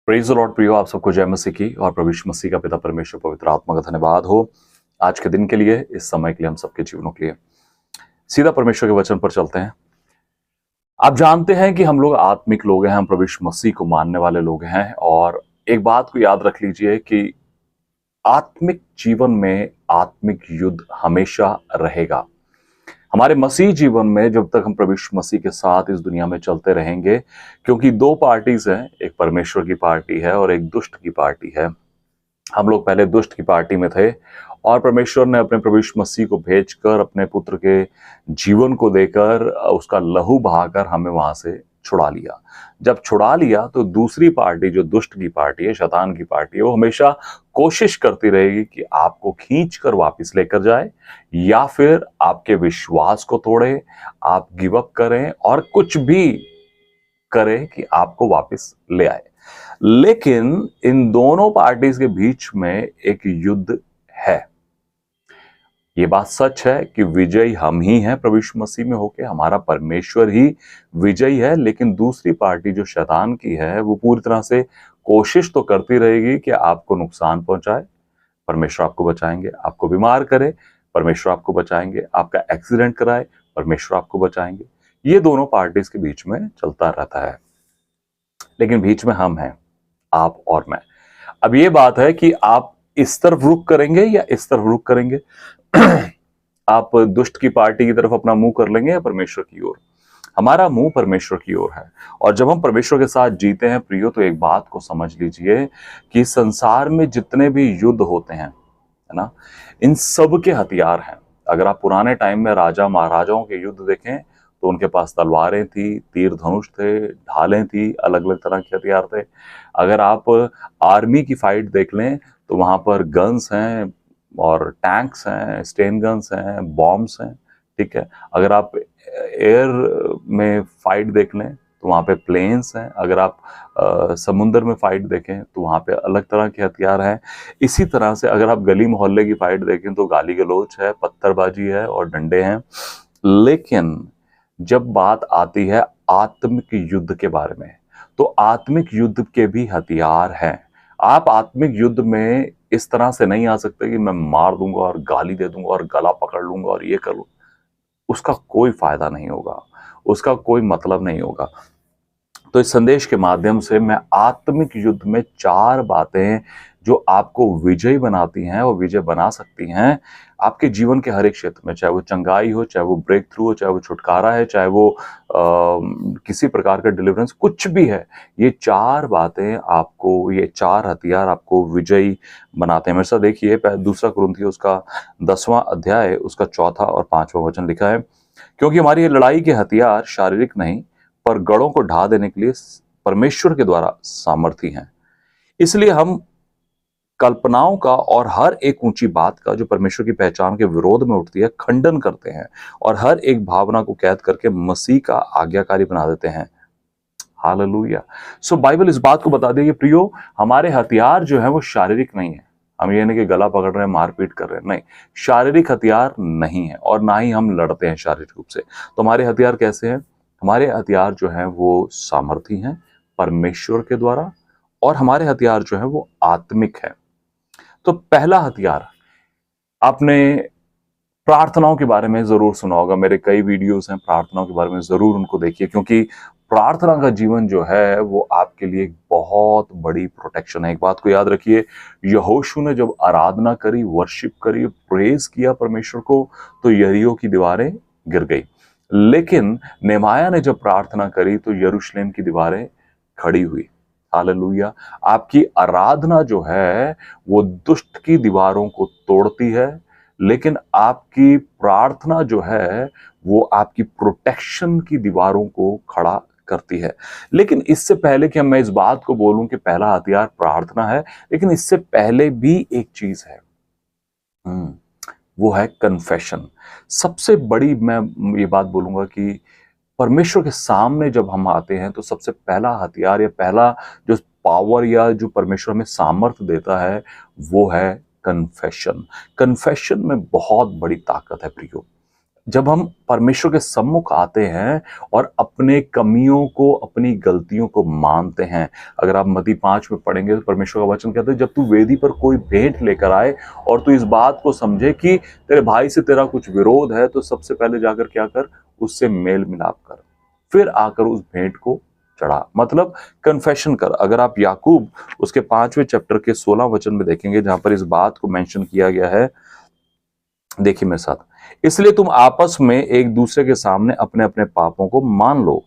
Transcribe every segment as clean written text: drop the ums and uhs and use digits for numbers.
Praise the Lord प्रियो, आप सबको जय मसीह की और प्रभु यीशु मसीह का पिता परमेश्वर पवित्र आत्मा का धन्यवाद हो आज के दिन के लिए, इस समय के लिए, हम सबके जीवनों के लिए। सीधा परमेश्वर के वचन पर चलते हैं। आप जानते हैं कि हम लोग आत्मिक लोग हैं, हम प्रभु यीशु मसीह को मानने वाले लोग हैं। और एक बात को याद रख लीजिए कि आत्मिक जीवन में आत्मिक युद्ध हमेशा रहेगा। हमारे मसीह जीवन में जब तक हम प्रभु यीशु मसीह के साथ इस दुनिया में चलते रहेंगे, क्योंकि दो पार्टीज हैं, एक परमेश्वर की पार्टी है और एक दुष्ट की पार्टी है। हम लोग पहले दुष्ट की पार्टी में थे और परमेश्वर ने अपने प्रभु यीशु मसीह को भेजकर, अपने पुत्र के जीवन को देकर, उसका लहू बहाकर हमें वहां से छुड़ा लिया। जब छुड़ा लिया तो दूसरी पार्टी, जो दुष्ट की पार्टी है, शैतान की पार्टी है, वो हमेशा कोशिश करती रहेगी कि आपको खींच कर वापस लेकर जाए या फिर आपके विश्वास को तोड़े, आप गिव अप करें और कुछ भी करे कि आपको वापस ले आए। लेकिन इन दोनों पार्टीज के बीच में एक युद्ध है। ये बात सच है कि विजयी हम ही हैं प्रभु यीशु मसीह में होके, हमारा परमेश्वर ही विजयी है। लेकिन दूसरी पार्टी जो शैतान की है, वो पूरी तरह से कोशिश तो करती रहेगी कि आपको नुकसान पहुंचाए, परमेश्वर आपको बचाएंगे, आपको बीमार करे, परमेश्वर आपको बचाएंगे, आपका एक्सीडेंट कराए, परमेश्वर आपको बचाएंगे। ये दोनों पार्टीज के बीच में चलता रहता है। लेकिन बीच में हम हैं, आप और मैं। अब ये बात है कि आप इस तरफ रुख करेंगे या इस तरफ रुख करेंगे। आप दुष्ट की पार्टी की तरफ अपना मुंह कर लेंगे या परमेश्वर की ओर। हमारा मुंह परमेश्वर की ओर है। और जब हम परमेश्वर के साथ जीते हैं प्रियो, तो एक बात को समझ लीजिए कि संसार में जितने भी युद्ध होते हैं, है ना, इन सब के हथियार हैं। अगर आप पुराने टाइम में राजा महाराजाओं के युद्ध देखें तो उनके पास तलवारें थी, तीर धनुष थे, ढालें थी, अलग अलग तरह के हथियार थे। अगर आप आर्मी की फाइट देख लें तो वहां पर गन्स हैं और टैंक्स हैं, स्टेन गन्स हैं, बॉम्ब्स हैं, ठीक है। अगर आप एयर में फाइट देख लें तो वहां पे प्लेन्स हैं। अगर आप समुद्र में फाइट देखें तो वहां पे अलग तरह के हथियार हैं। इसी तरह से अगर आप गली मोहल्ले की फाइट देखें तो गाली गलौज है, पत्थरबाजी है और डंडे हैं। लेकिन जब बात आती है आत्मिक युद्ध के बारे में, तो आत्मिक युद्ध के भी हथियार हैं। आप आत्मिक युद्ध में इस तरह से नहीं आ सकते कि मैं मार दूंगा और गाली दे दूंगा और गला पकड़ लूंगा और ये कर लूंगा। उसका कोई फायदा नहीं होगा, उसका कोई मतलब नहीं होगा। तो इस संदेश के माध्यम से मैं आत्मिक युद्ध में 4 बातें जो आपको विजयी बनाती हैं और विजय बना सकती हैं आपके जीवन के हर एक क्षेत्र में, चाहे वो चंगाई हो, चाहे वो ब्रेक थ्रू हो, चाहे वो छुटकारा है, चाहे वो किसी प्रकार का डिलीवरेंस, कुछ भी है। ये 4 बातें आपको, ये 4 हथियार आपको विजयी बनाते हैं। मेरे साथ देखिए, दूसरा कुरिन्थियों उसका 10वां अध्याय, उसका 4था और 5वां वचन लिखा है, क्योंकि हमारी ये लड़ाई के हथियार शारीरिक नहीं पर गढ़ों को ढा देने के लिए परमेश्वर के द्वारा सामर्थी हैं। इसलिए हम कल्पनाओं का और हर एक ऊंची बात का जो परमेश्वर की पहचान के विरोध में उठती है, खंडन करते हैं और हर एक भावना को कैद करके मसीह का आज्ञाकारी बना देते हैं। हालेलुया। सो बाइबल इस बात को बता देगी प्रियो, हमारे हथियार जो है वो शारीरिक नहीं है। हम ये नहीं कि गला पकड़ रहे हैं, मारपीट कर रहे हैं, नहीं, शारीरिक हथियार नहीं है और ना ही हम लड़ते हैं शारीरिक रूप से। तो हमारे हथियार कैसे हैं? हमारे हथियार जो हैं वो सामर्थी हैं परमेश्वर के द्वारा, और हमारे हथियार जो हैं वो आत्मिक है। तो पहला हथियार, आपने प्रार्थनाओं के बारे में जरूर सुना होगा। मेरे कई वीडियोस हैं प्रार्थनाओं के बारे में, जरूर उनको देखिए, क्योंकि प्रार्थना का जीवन जो है वो आपके लिए एक बहुत बड़ी प्रोटेक्शन है। एक बात को याद रखिए, यहोशू ने जब आराधना करी, वर्शिप करी, प्रेज किया परमेश्वर को, तो यरीहो की दीवारें गिर गई। लेकिन नेहमाया ने जब प्रार्थना करी तो यरूशलेम की दीवारें खड़ी हुई। हालेलुया। आपकी आराधना जो है वो दुष्ट की दीवारों को तोड़ती है, लेकिन आपकी प्रार्थना जो है वो आपकी प्रोटेक्शन की दीवारों को खड़ा करती है। लेकिन इससे पहले कि मैं इस बात को बोलूं कि पहला हथियार प्रार्थना है, लेकिन इससे पहले भी एक चीज है, वो है कन्फेशन। सबसे बड़ी मैं ये बात बोलूंगा कि परमेश्वर के सामने जब हम आते हैं तो सबसे पहला हथियार या पहला जो पावर या जो परमेश्वर में सामर्थ्य देता है वो है कन्फेशन। कन्फेशन में बहुत बड़ी ताकत है प्रियो। जब हम परमेश्वर के सम्मुख आते हैं और अपने कमियों को, अपनी गलतियों को मानते हैं। अगर आप मत्ती 5 में पढ़ेंगे तो परमेश्वर का वचन कहता है, जब तू वेदी पर कोई भेंट लेकर आए और तू इस बात को समझे कि तेरे भाई से तेरा कुछ विरोध है, तो सबसे पहले जाकर क्या कर, उससे मेल मिलाप कर, फिर आकर उस भेंट को चढ़ा। मतलब कन्फेशन कर। अगर आप याकूब उसके 5वें चैप्टर के 16 वचन में देखेंगे, जहां पर इस बात को मेंशन किया गया है, देखिए मेरे साथ, इसलिए तुम आपस में एक दूसरे के सामने अपने अपने पापों को मान लो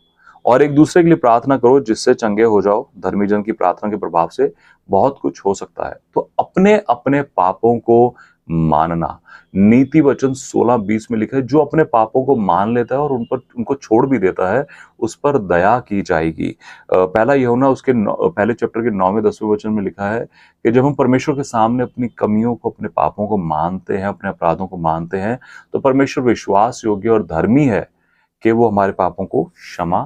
और एक दूसरे के लिए प्रार्थना करो, जिससे चंगे हो जाओ। धर्मी जन की प्रार्थना के प्रभाव से बहुत कुछ हो सकता है। तो अपने अपने पापों को मानना, नीति वचन 16:20 में लिखा है, जो अपने पापों को मान लेता है और उनको छोड़ भी देता है, उस पर दया की जाएगी। पहला यूहन्ना उसके पहले चैप्टर के 9वें-10वें वचन में लिखा है कि जब हम परमेश्वर के सामने अपनी कमियों को, अपने पापों को मानते हैं, अपने अपराधों को मानते हैं, तो परमेश्वर विश्वास योग्य और धर्मी है कि वो हमारे पापों को क्षमा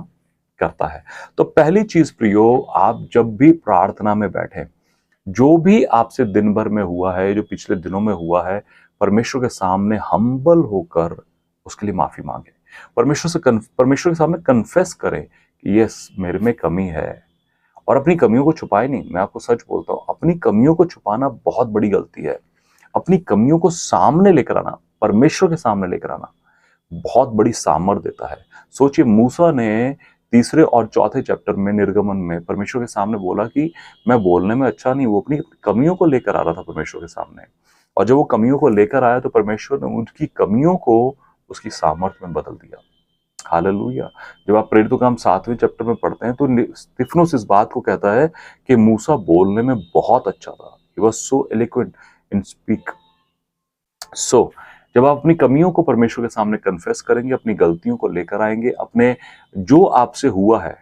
करता है। तो पहली चीज प्रियो, आप जब भी प्रार्थना में बैठे, जो भी आपसे दिन भर में हुआ है, जो पिछले दिनों में हुआ है, परमेश्वर के सामने हम्बल होकर उसके लिए माफी मांगे। परमेश्वर के सामने कन्फेस करें कि यस, मेरे में कमी है। और अपनी कमियों को छुपाए नहीं। मैं आपको सच बोलता हूं, अपनी कमियों को छुपाना बहुत बड़ी गलती है। अपनी कमियों को सामने लेकर आना, परमेश्वर के सामने लेकर आना, बहुत बड़ी सामर्थ देता है। सोचिए, मूसा ने 3 और 4 चैप्टर में, निर्गमन में, परमेश्वर के सामने बोला कि मैं बोलने में अच्छा नहीं। वो अपनी कमियों को लेकर आ रहा था परमेश्वर के सामने, और जब वो कमियों को लेकर आया तो परमेश्वर ने उनकी कमियों को उसकी सामर्थ्य में बदल दिया। हालेलुया। जब आप प्रेरितों का हम 7वें चैप्टर में पढ़ते हैं, तो स्तिफनुस इस बात को कहता है कि मूसा बोलने में बहुत अच्छा था। He was so eloquent in speak. So जब आप अपनी कमियों को परमेश्वर के सामने कन्फेस करेंगे, अपनी गलतियों को लेकर आएंगे, अपने जो आपसे हुआ है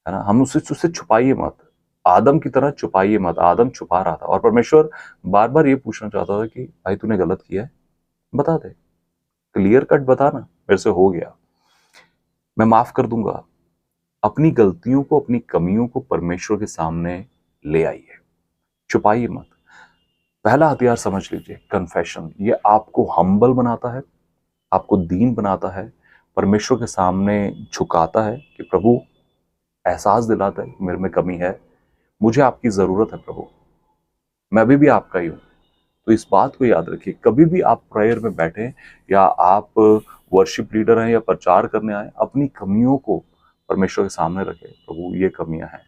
ना, हम उससे छुपाइए मत। आदम की तरह छुपाइए मत। आदम छुपा रहा था और परमेश्वर बार बार ये पूछना चाहता था कि भाई तूने गलत किया है, बता दे, क्लियर कट बता ना, मेरे से हो गया, मैं माफ कर दूंगा। अपनी गलतियों को, अपनी कमियों को परमेश्वर के सामने ले आइए, छुपाइए मत। पहला हथियार समझ लीजिए, कन्फेशन। ये आपको हम्बल बनाता है, आपको दीन बनाता है, परमेश्वर के सामने झुकाता है कि प्रभु, एहसास दिलाता है मेरे में कमी है, मुझे आपकी जरूरत है प्रभु, मैं अभी भी आपका ही हूं। तो इस बात को याद रखिए, कभी भी आप प्रेयर में बैठे या आप वर्शिप लीडर हैं या प्रचार करने आए, अपनी कमियों को परमेश्वर के सामने रखें। प्रभु, ये कमियां हैं,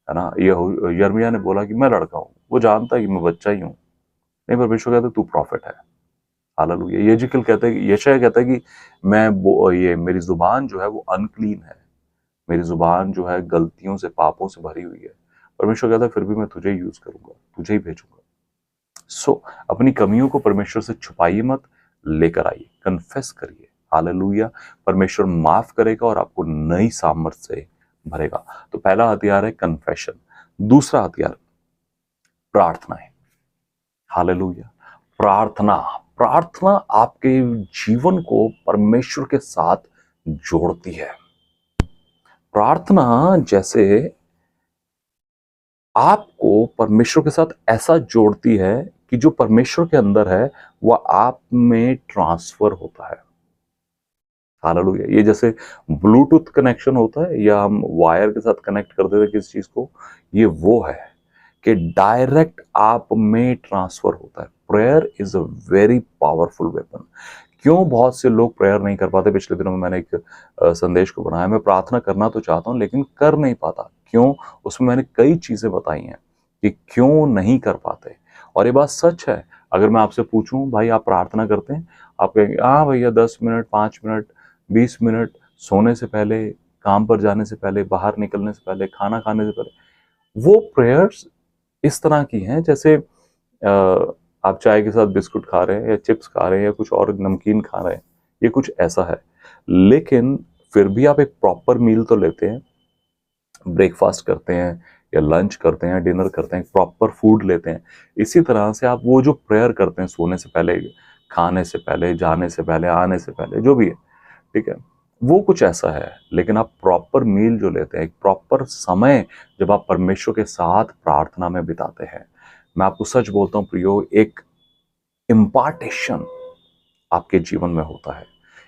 है ना। ये यिर्मयाह ने बोला कि मैं लड़का हूं, वो जानता है कि मैं बच्चा ही हूं। नहीं, परमेश्वर कहता है तू प्रॉफिट है। हालेलुया। यिर्मयाह कहता है, यशायाह कहता है कि ये मेरी जुबान जो है वो अनक्लीन है, मेरी जुबान जो है गलतियों से, पापों से भरी हुई है। परमेश्वर कहता है फिर भी मैं तुझे यूज करूंगा, तुझे ही भेजूंगा। सो अपनी कमियों को परमेश्वर से छुपाइए मत, लेकर आइए, कन्फेस करिए। हालेलुया। परमेश्वर माफ करेगा और आपको नई सामर्थ से भरेगा। तो पहला हथियार है कन्फेशन। दूसरा हथियार प्रार्थना है। हालेलुया। प्रार्थना, प्रार्थना आपके जीवन को परमेश्वर के साथ जोड़ती है। प्रार्थना जैसे आपको परमेश्वर के साथ ऐसा जोड़ती है कि जो परमेश्वर के अंदर है वह आप में ट्रांसफर होता है। हालेलुया। ये जैसे ब्लूटूथ कनेक्शन होता है या हम वायर के साथ कनेक्ट करते थे किसी चीज को, ये वो है कि डायरेक्ट आप में ट्रांसफर होता है। Prayer is a very powerful weapon. क्यों बहुत से लोग प्रेयर नहीं कर पाते? पिछले दिनों में मैंने एक संदेश को बनाया, मैं प्रार्थना करना तो चाहता हूं लेकिन कर नहीं पाता। क्यों? उसमें मैंने कई चीजें बताई हैं कि क्यों नहीं कर पाते। और ये बात सच है। अगर मैं आपसे पूछूं, भाई आप प्रार्थना करते हैं? आप कहेंगे हाँ भैया, 10 मिनट, 5 मिनट, 20 मिनट, सोने से पहले, काम पर जाने से पहले, बाहर निकलने से पहले, खाना खाने से पहले। वो प्रेयर्स इस तरह की हैं जैसे आप चाय के साथ बिस्कुट खा रहे हैं या चिप्स खा रहे हैं या कुछ और नमकीन खा रहे हैं, ये कुछ ऐसा है। लेकिन फिर भी आप एक प्रॉपर मील तो लेते हैं, ब्रेकफास्ट करते हैं या लंच करते हैं, डिनर करते हैं, प्रॉपर फूड लेते हैं। इसी तरह से आप वो जो प्रेयर करते हैं सोने से पहले, खाने से पहले, जाने से पहले, आने से पहले, जो भी है, ठीक है, वो कुछ ऐसा है। लेकिन आप प्रॉपर मील जो लेते हैं, एक प्रॉपर समय जब आप परमेश्वर के साथ प्रार्थना में बिताते हैं, मैं आपको सच बोलता हूं प्रियो, एक इम्पार्टेशन आपके जीवन में होता है।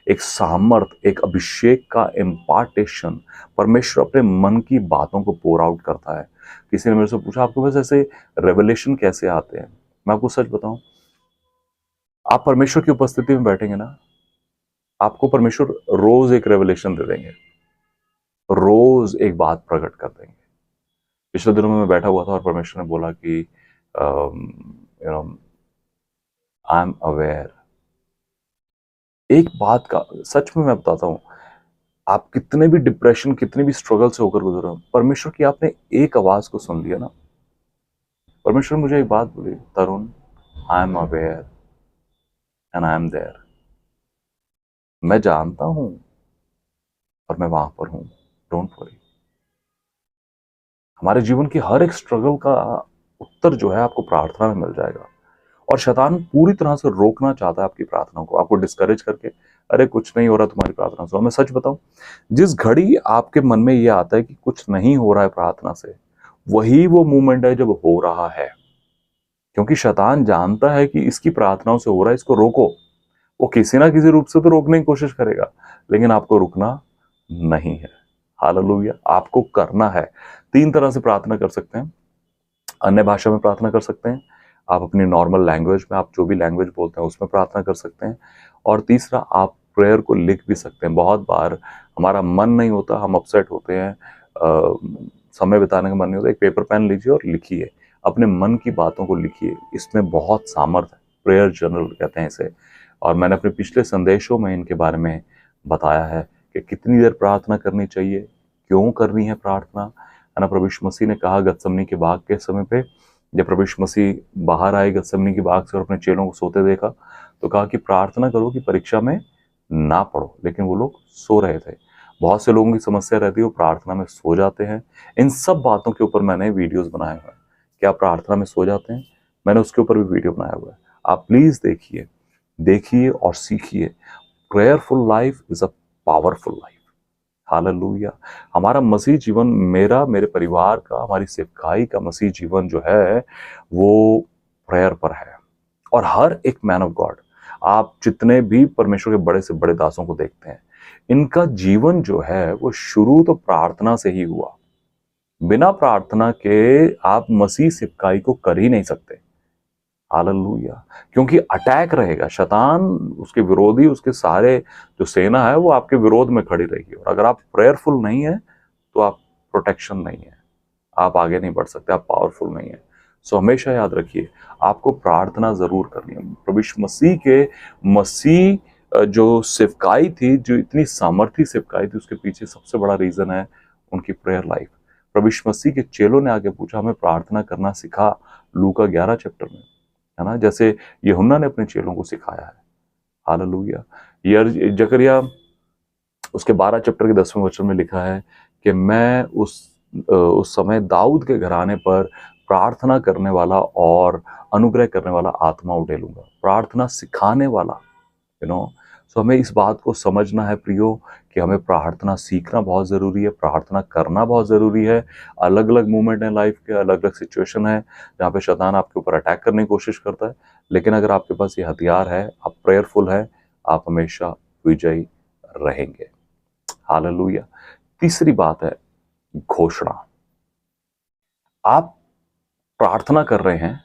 एक सामर्थ, एक अभिषेक का इम्पार्टेशन परमेश्वर अपने मन की बातों को पोर आउट करता है। किसी ने मेरे से पूछा आपके पास ऐसे रेवलेशन कैसे आते हैं? मैं आपको सच बताऊं, आप परमेश्वर की उपस्थिति में बैठेंगे ना, आपको परमेश्वर रोज एक रेवलेशन दे देंगे, रोज एक बात प्रकट कर देंगे। पिछले दिनों में मैं बैठा हुआ था और परमेश्वर ने बोला कि you know I am aware. एक बात का सच में मैं बताता हूं, आप कितने भी डिप्रेशन, कितने भी स्ट्रगल से होकर गुजर रहे हो, परमेश्वर की आपने एक आवाज को सुन लिया ना, परमेश्वर ने मुझे एक बात बोली, Tarun, I am aware and I am there. मैं जानता हूं और मैं वहां पर हूं, डोंट वरी। हमारे जीवन की हर एक स्ट्रगल का उत्तर जो है आपको प्रार्थना में मिल जाएगा। और शैतान पूरी तरह से रोकना चाहता है आपकी प्रार्थनाओं को, आपको डिस्करेज करके, अरे कुछ नहीं हो रहा तुम्हारी प्रार्थना से। और मैं सच बताऊं, जिस घड़ी आपके मन में यह आता है कि कुछ नहीं हो रहा है प्रार्थना से, वही वो मोमेंट है जब हो रहा है। क्योंकि शैतान जानता है कि इसकी प्रार्थनाओं से हो रहा है, इसको रोको। वो किसी ना किसी रूप से तो रोकने की कोशिश करेगा, लेकिन आपको रुकना नहीं है। हालेलुया। आपको करना है। 3 तरह से प्रार्थना कर सकते हैं। अन्य भाषा में प्रार्थना कर सकते हैं, आप अपनी नॉर्मल लैंग्वेज में, आप जो भी लैंग्वेज बोलते हैं उसमें प्रार्थना कर सकते हैं, और तीसरा आप प्रेयर को लिख भी सकते हैं। बहुत बार हमारा मन नहीं होता, हम अपसेट होते हैं, समय बिताने का मन नहीं होता, एक पेपर पेन लीजिए और लिखिए, अपने मन की बातों को लिखिए। इसमें बहुत सामर्थ्य है, प्रेयर जर्नल कहते हैं इसे। और मैंने अपने पिछले संदेशों में इनके बारे में बताया है कि कितनी देर प्रार्थना करनी चाहिए, क्यों करनी है प्रार्थना, है ना। प्रभु यीशु मसीह ने कहा गतसमनी के बाग के समय पे, जब प्रभु यीशु मसीह बाहर आए गतसमनी के बाग से और अपने चेलों को सोते देखा, तो कहा कि प्रार्थना करो कि परीक्षा में ना पड़ो। लेकिन वो लोग सो रहे थे। बहुत से लोगों की समस्या रहती है, वो प्रार्थना में सो जाते हैं। इन सब बातों के ऊपर मैंने वीडियोस बनाए हुए हैं। क्या आप प्रार्थना में सो जाते हैं? मैंने उसके ऊपर भी वीडियो बनाया हुआ है, आप प्लीज देखिए, देखिए और सीखिए। Prayerful life is a powerful life. Hallelujah. हमारा मसीह जीवन, मेरा, मेरे परिवार का, हमारी सेवकाई का मसीह जीवन जो है वो प्रेयर पर है। और हर एक मैन ऑफ गॉड, आप जितने भी परमेश्वर के बड़े से बड़े दासों को देखते हैं, इनका जीवन जो है वो शुरू तो प्रार्थना से ही हुआ। बिना प्रार्थना के आप मसीह सेवकाई को कर ही नहीं सकते। हालेलुया। क्योंकि अटैक रहेगा, शैतान, उसके विरोधी, उसके सारे जो सेना है वो आपके विरोध में खड़ी रहेगी। और अगर आप प्रेयरफुल नहीं है तो आप प्रोटेक्शन नहीं है, आप आगे नहीं बढ़ सकते, आप पावरफुल नहीं है। सो हमेशा याद रखिए, आपको प्रार्थना जरूर करनी है। प्रभु यीशु मसीह के जो सेवकाई थी, जो इतनी सामर्थी सेवकाई थी, उसके पीछे सबसे बड़ा रीजन है उनकी प्रेयर लाइफ। प्रभु यीशु मसीह के चेलों ने आगे पूछा, हमें प्रार्थना करना सिखा, लूका 11 चैप्टर में, है ना, जैसे यूहन्ना ने अपने चेलों को सिखाया है। हालेलुया। जकरिया उसके 12 चैप्टर के 10वें वचन में लिखा है कि मैं उस समय दाऊद के घराने पर प्रार्थना करने वाला और अनुग्रह करने वाला आत्मा उड़ेलूंगा। प्रार्थना सिखाने वाला, यू नो। सो हमें इस बात को समझना है प्रियो, कि हमें प्रार्थना सीखना बहुत ज़रूरी है, प्रार्थना करना बहुत ज़रूरी है। अलग अलग मोमेंट है लाइफ के, अलग अलग सिचुएशन है जहाँ पे शैतान आपके ऊपर अटैक करने की कोशिश करता है, लेकिन अगर आपके पास ये हथियार है, आप प्रेयरफुल है, आप हमेशा विजयी रहेंगे। हालेलुया। तीसरी बात है घोषणा। आप प्रार्थना कर रहे हैं,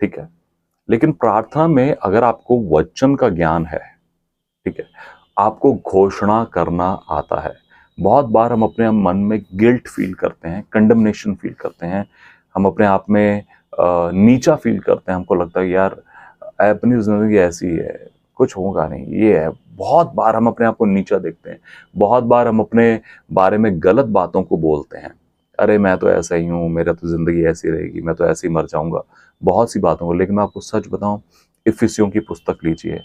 ठीक है, लेकिन प्रार्थना में अगर आपको वचन का ज्ञान है, ठीक है, आपको घोषणा करना आता है। बहुत बार हम अपने मन में गिल्ट फील करते हैं, कंडमनेशन फील करते हैं, हम अपने आप में नीचा फील करते हैं। हमको लगता है यार अपनी जिंदगी ऐसी है, कुछ होगा नहीं, ये है। बहुत बार हम अपने आप को नीचा देखते हैं, बहुत बार हम अपने बारे में गलत बातों को बोलते हैं, अरे मैं तो ऐसा ही हूँ, मेरा तो जिंदगी ऐसी रहेगी, मैं तो ऐसे ही मर जाऊंगा, बहुत सी बातों को। लेकिन मैं आपको सच बताऊं, इफिसियों की पुस्तक लीजिए,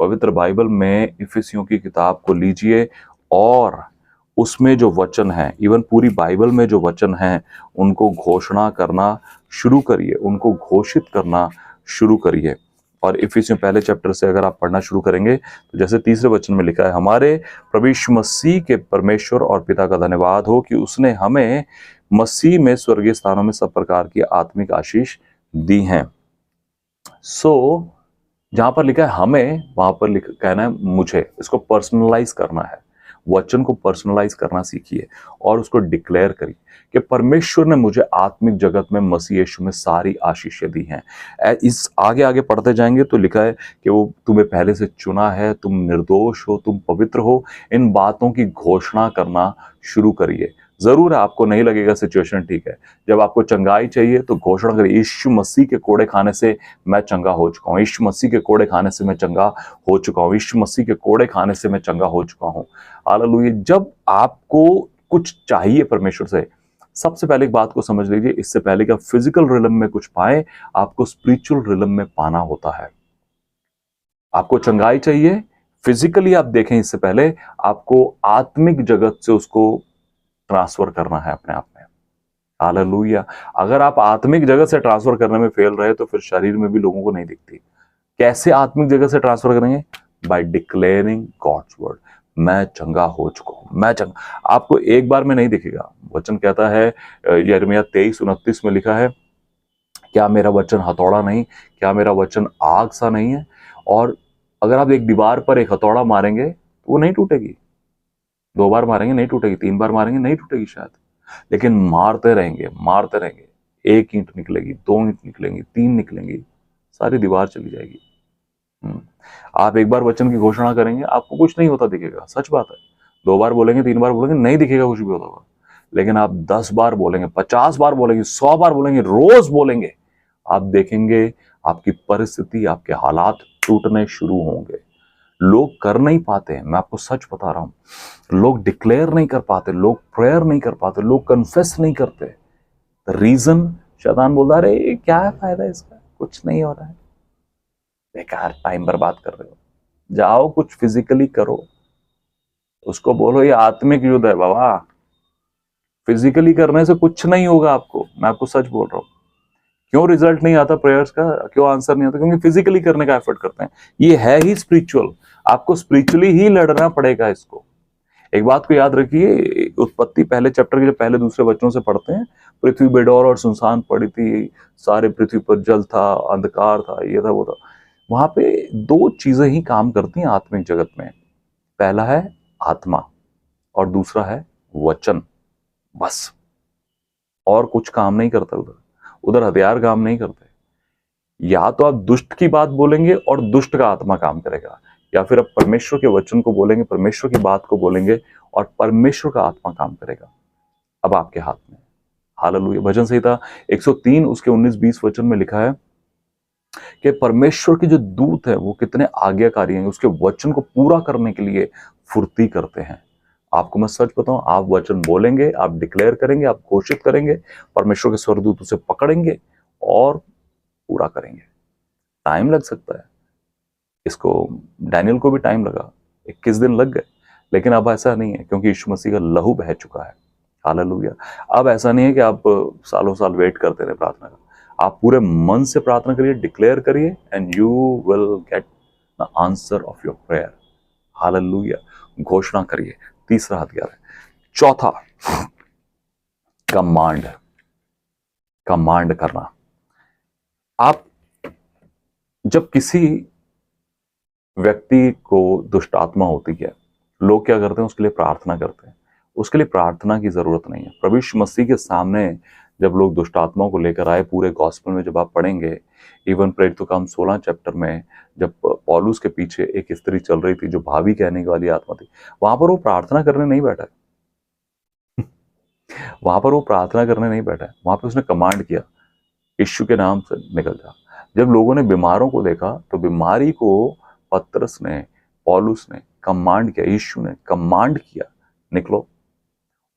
पवित्र बाइबल में इफिसियों की किताब को लीजिए, और उसमें जो वचन है, इवन पूरी बाइबल में जो वचन है, उनको घोषणा करना शुरू करिए, उनको घोषित करना शुरू करिए। और इफिसियों पहले चैप्टर से अगर आप पढ़ना शुरू करेंगे तो जैसे तीसरे वचन में लिखा है, हमारे प्रभु यीशु मसीह के परमेश्वर और पिता का धन्यवाद हो कि उसने हमें मसीह में स्वर्गीय स्थानों में सब प्रकार की आत्मिक आशीष दी हैं। सो जहां पर लिखा है हमें, वहां पर कहना है मुझे। इसको पर्सनलाइज करना है, वचन को पर्सनलाइज करना सीखिए और उसको डिक्लेयर करिए कि परमेश्वर ने मुझे आत्मिक जगत में मसीह यीशु में सारी आशीषें दी हैं। इस आगे आगे पढ़ते जाएंगे तो लिखा है कि वो तुम्हें पहले से चुना है, तुम निर्दोष हो, तुम पवित्र हो। इन बातों की घोषणा करना शुरू करिए। जरूर है आपको नहीं लगेगा सिचुएशन ठीक है, जब आपको चंगाई चाहिए तो घोषणा करिए, यीशु मसीह के कोड़े खाने से मैं चंगा हो चुका हूँ, यीशु मसीह के कोड़े खाने से मैं चंगा हो चुका हूँ, यीशु मसीह के कोड़े खाने से मैं चंगा हो चुका हूँ। हालेलुया। जब आपको कुछ चाहिए परमेश्वर से, सबसे पहले एक बात को समझ लीजिए, इससे पहले कि आप फिजिकल रिलम में कुछ पाए, आपको स्पिरिचुअल रिलम में पाना होता है। आपको चंगाई चाहिए, फिजिकली आप देखें, इससे पहले आपको आत्मिक जगत से उसको ट्रांसफर करना है अपने आप में। हालेलुया। अगर आप आत्मिक जगत से ट्रांसफर करने में फेल रहे तो फिर शरीर में भी लोगों को नहीं दिखती। कैसे आत्मिक जगत से ट्रांसफर करेंगे? By declaring God's word. मैं चंगा हो चुका हूं, मैं चंगा। आपको एक बार में नहीं दिखेगा। वचन कहता है, यिर्मयाह 23:29 में लिखा है, क्या मेरा वचन हथौड़ा नहीं, क्या मेरा वचन आग सा नहीं है? और अगर आप एक दीवार पर एक हथौड़ा मारेंगे तो वो नहीं टूटेगी। 2 बार मारेंगे नहीं टूटेगी, 3 बार मारेंगे नहीं टूटेगी शायद, लेकिन मारते रहेंगे मारते रहेंगे, 1 ईंट निकलेगी, 2 ईंट निकलेंगी, 3 निकलेंगी, सारी दीवार चली जाएगी। आप एक बार वचन की घोषणा करेंगे, आपको कुछ नहीं होता दिखेगा, सच बात है। 2 बार बोलेंगे, 3 बार बोलेंगे, नहीं दिखेगा कुछ भी होता हुआ। लेकिन आप 10 बार बोलेंगे, 50 बार बोलेंगे, 100 बार बोलेंगे, रोज बोलेंगे, आप देखेंगे आपकी परिस्थिति, आपके हालात टूटने शुरू होंगे। लोग कर नहीं पाते हैं, मैं आपको सच बता रहा हूं। लोग डिक्लेयर नहीं कर पाते, लोग प्रेयर नहीं कर पाते, लोग कन्फेस नहीं करते। रीजन, शैतान बोलता है, अरे क्या है फायदा इसका, कुछ नहीं हो रहा है, बेकार टाइम बर्बाद कर रहे हो। जाओ कुछ फिजिकली करो, उसको बोलो ये आत्मिक युद्ध है बाबा। फिजिकली करने से कुछ नहीं होगा आपको, मैं आपको सच बोल रहा हूँ। क्यों रिजल्ट नहीं आता प्रेयर्स का, क्यों आंसर नहीं आता? क्योंकि फिजिकली करने का एफर्ट करते हैं। ये है ही स्पिरिचुअल, आपको स्पिरिचुअली ही लड़ना पड़ेगा इसको। एक बात को याद रखिए, उत्पत्ति पहले चैप्टर के जो पहले दूसरे वचनों से पढ़ते हैं, पृथ्वी बेडौर और सुनसान पड़ी थी, सारे पृथ्वी पर जल था, अंधकार था, ये था वो था। वहां पे 2 चीजें ही काम करती हैं आत्मिक जगत में। पहला है आत्मा और दूसरा है वचन, बस। और कुछ काम नहीं करता उधर, उधर हथियार काम नहीं करते। या तो आप दुष्ट की बात बोलेंगे और दुष्ट का आत्मा काम करेगा, या फिर आप परमेश्वर के वचन को बोलेंगे, परमेश्वर की बात को बोलेंगे और परमेश्वर का आत्मा काम करेगा। अब आपके हाथ में। हालेलुया। भजन संहिता 103 उसके 19-20 वचन में लिखा है कि परमेश्वर के जो दूत है वो कितने आज्ञाकारी हैं, उसके वचन को पूरा करने के लिए फुर्ती करते हैं। आपको मैं सच बताऊं, आप वचन बोलेंगे, आप डिक्लेयर करेंगे, आप घोषित करेंगे, परमेश्वर के स्वर्गदूत उसे पकड़ेंगे और पूरा करेंगे। टाइम लग सकता है, इसको डैनियल को भी टाइम लगा, 21 दिन लग गए, लेकिन अब ऐसा नहीं है, क्योंकि यीशु मसीह का लहू बह चुका है। हालेलुया। अब ऐसा नहीं है कि आप सालों साल वेट करते रहे प्रार्थना का। आप पूरे मन से प्रार्थना करिए, डिक्लेयर करिए, and you will get the answer of your prayer. Hallelujah. घोषणा करिए। तीसरा हथियार है। चौथा, कमांड। कमांड करना। आप जब किसी व्यक्ति को दुष्ट आत्मा होती है, लोग क्या करते हैं? उसके लिए प्रार्थना करते हैं। उसके लिए प्रार्थना की जरूरत नहीं है। प्रभु यीशु मसीह के सामने जब लोग दुष्ट आत्माओं को लेकर आए, पूरे गॉस्पेल में जब आप पढ़ेंगे, इवन प्रेरित तो काम 16 चैप्टर में, जब पौलुस के पीछे एक स्त्री चल रही थी जो भाभी कहने वाली आत्मा थी, वहां पर वो प्रार्थना करने नहीं बैठा है। वहां पर वो प्रार्थना करने नहीं बैठा है, वहां पर उसने कमांड किया, यीशु के नाम से निकल जा। जब लोगों ने बीमारों को देखा तो बीमारी को पतरस ने, पौलुस ने कमांड किया, यीशु ने कमांड किया, निकलो,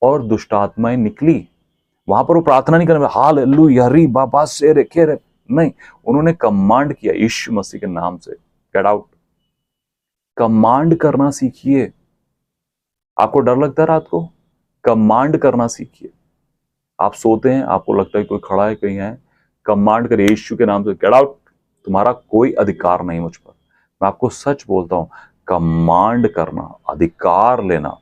और दुष्ट आत्माएं निकली। वहां पर वो प्रार्थना नहीं करने, हालेलुया री बाबा से रे के रे, नहीं, उन्होंने कमांड किया यीशु मसीह के नाम से, गेट आउट। कमांड करना सीखिए। आपको डर लगता है रात को? कमांड करना सीखिए। आप सोते हैं, आपको लगता है कोई खड़ा है, कहीं है, कमांड करिए यीशु के नाम से, गेट आउट। तुम्हारा कोई अधिकार नहीं मुझ पर। मैं आपको सच बोलता हूं, कमांड करना, अधिकार लेना,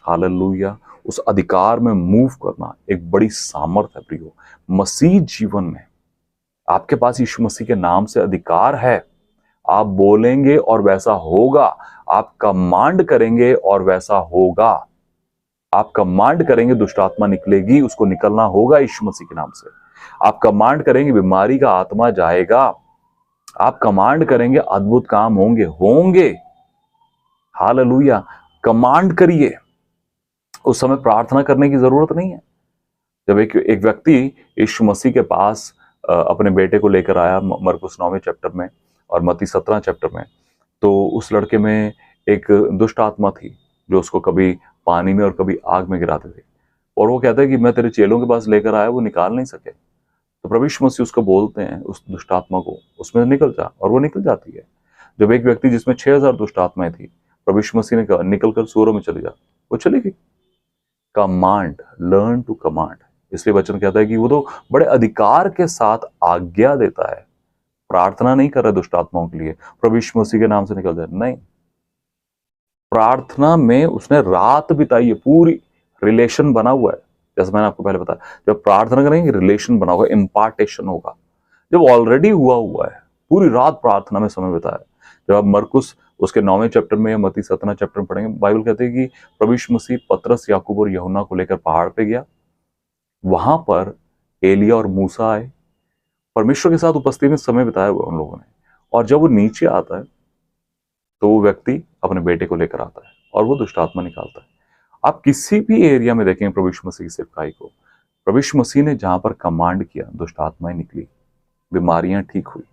हालेलुया, उस अधिकार में मूव करना एक बड़ी सामर्थ है प्रियो। मसीह जीवन में आपके पास यीशु मसीह के नाम से अधिकार है। आप बोलेंगे और वैसा होगा। आप कमांड करेंगे और वैसा होगा। आप कमांड करेंगे दुष्ट आत्मा निकलेगी, उसको निकलना होगा यीशु मसीह के नाम से। आप कमांड करेंगे बीमारी का आत्मा जाएगा। आप कमांड करेंगे अद्भुत काम होंगे होंगे। हालेलुया। कमांड करिए। उस समय प्रार्थना करने की जरूरत नहीं है। जब एक व्यक्ति यीशु मसीह के पास अपने बेटे को लेकर आया मरकुस 9वें चैप्टर में और मत्ती 17 चैप्टर में, तो उस लड़के में एक दुष्ट आत्मा थी जो उसको कभी पानी में और कभी आग में गिराते थे। और वो कहता है कि मैं तेरे चेलों के पास लेकर आया, वो निकाल नहीं सके। तो प्रभु यीशु मसीह उसको बोलते हैं उस दुष्ट आत्मा को, उसमें निकल जा, और वो निकल जाती है। जब एक व्यक्ति जिसमें 6000 दुष्ट आत्माएं थी, प्रभु यीशु मसीह ने कहा निकल कर सूअरों में चली जा, वो चली गई। Command, learn to command. इसलिए वचन कहता है कि वो तो बड़े अधिकार के साथ आज्ञा देता है। प्रार्थना नहीं कर रहा दुष्ट आत्माओं के लिए प्रभु यीशु मसीह के नाम से निकल जाए, नहीं। प्रार्थना में उसने रात बिताई है, पूरी रिलेशन बना हुआ है। जैसे मैंने आपको पहले बताया, जब प्रार्थना करेंगे रिलेशन बना होगा, इम्पार्टेशन होगा। जब ऑलरेडी हुआ है, पूरी रात प्रार्थना में समय बिताया। जब आप मरकुस उसके 9वें चैप्टर में या मत्ती 17 चैप्टर में पढ़ेंगे, बाइबल कहते हैं कि प्रभु यीशु मसीह पतरस, याकूब और यूहन्ना को लेकर पहाड़ पे गया। वहां पर एलिया और मूसा आए, परमेश्वर के साथ उपस्थिति में समय बिताया हुआ उन लोगों ने। और जब वो नीचे आता है तो वो व्यक्ति अपने बेटे को लेकर आता है और वो दुष्ट आत्मा निकालता है। आप किसी भी एरिया में देखेंगे प्रभु यीशु मसीह की सेवकाई को, प्रभु यीशु मसीह ने जहां पर कमांड किया दुष्ट आत्माएं निकली, बीमारियां ठीक हुई।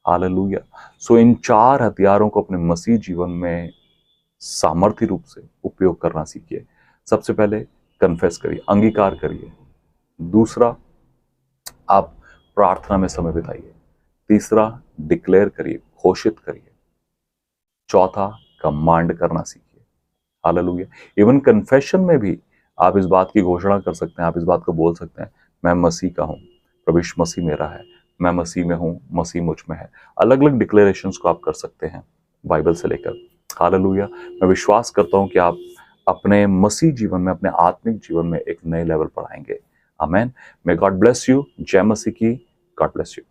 हालेलुया। सो इन 4 हथियारों को अपने मसीह जीवन में सामर्थ्य रूप से उपयोग करना सीखिए। सबसे पहले कन्फेस करिए, अंगीकार करिए। दूसरा, आप प्रार्थना में समय बिताइए। तीसरा, डिक्लेयर करिए, घोषित करिए। चौथा, कमांड करना सीखिए। हालेलुया। इवन कन्फेशन में भी आप इस बात की घोषणा कर सकते हैं, आप इस बात को बोल सकते हैं, मैं मसीह का हूं, प्रभु यीशु मसीह मेरा है, मैं मसीह में हूं, मसीह मुझ में है। अलग अलग डिक्लेरेशंस को आप कर सकते हैं बाइबल से लेकर। हालेलुया। मैं विश्वास करता हूं कि आप अपने मसीह जीवन में, अपने आत्मिक जीवन में एक नए लेवल पर आएंगे। Amen. May God bless you. जय मसीह की। God bless you.